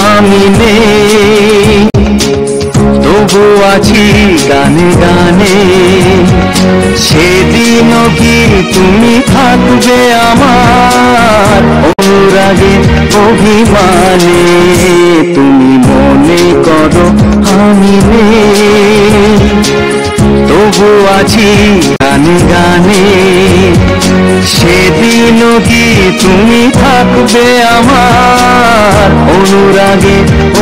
আমি নেই, তবু আছি গানে গানে। সেদিনও কি তুমি থাকবে আমার অনুরাগে অভিমানে? তুমি মনে করো আমি নেই, তবু আছি গানে গানে। সেদিনও কি তুমি থাকবে আমার অনুরাগে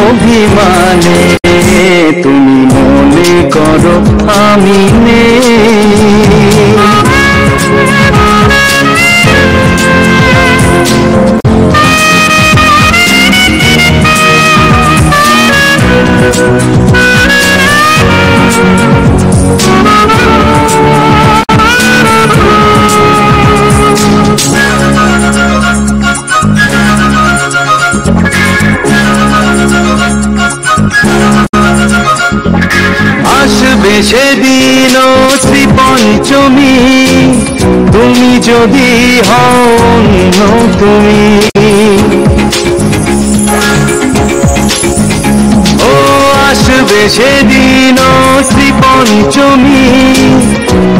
অভিমানে? তুমি মনে করো আমি নেই। আসবে সেদিন শ্রী পঞ্চমী, তুমি যদি হও অন্য তুমি। ও আসবে সেদিন শ্রী পঞ্চমী,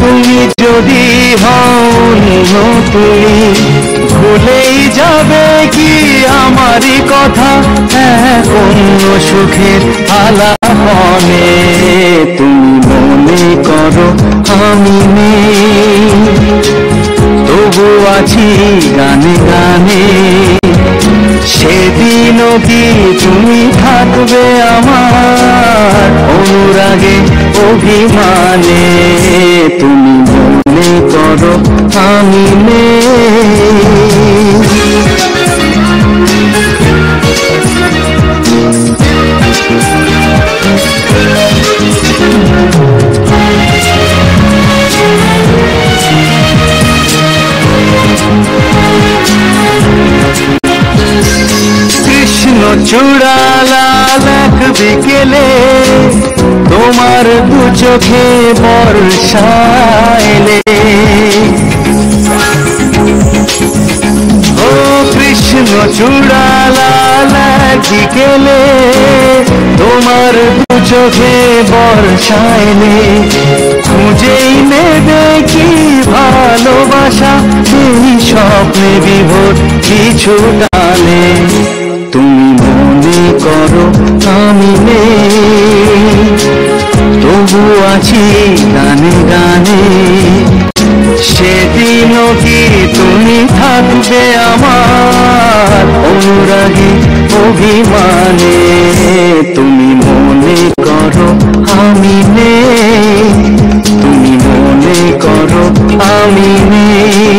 তুমি যদি হও অন্য তুমি। ভুলেই যাবে কি আমারই কথা অন্য সুখের আলাপনে? তুমি মনে করো আমি নেই, তবু আছি গানে গানে। সেদিনও কি তুমি থাকবে আমার অনুরাগে অভিমানে? তুমি মনে করো আমি নেই। কৃষ্ণ চূড়া লাল এক বিকেলে, তোমার দু চোখে বর্ষা এলে। ও কৃষ্ণ চূড়া লাল এক বিকেলে, তোমার দু চোখে বর্ষা এলে। খুঁজেই নেবে কি ভালোবাসা এই স্বপ্নে বিভোর কিছু টানে? তুমি মনে করো আমি নেই, তবু আছি গানে গানে। সেদিনও কি তুমি থাকবে আমার অনুরাগে অভিমানে? তুমি মনে করো আমি নেই, তুমি মনে করো আমি নেই।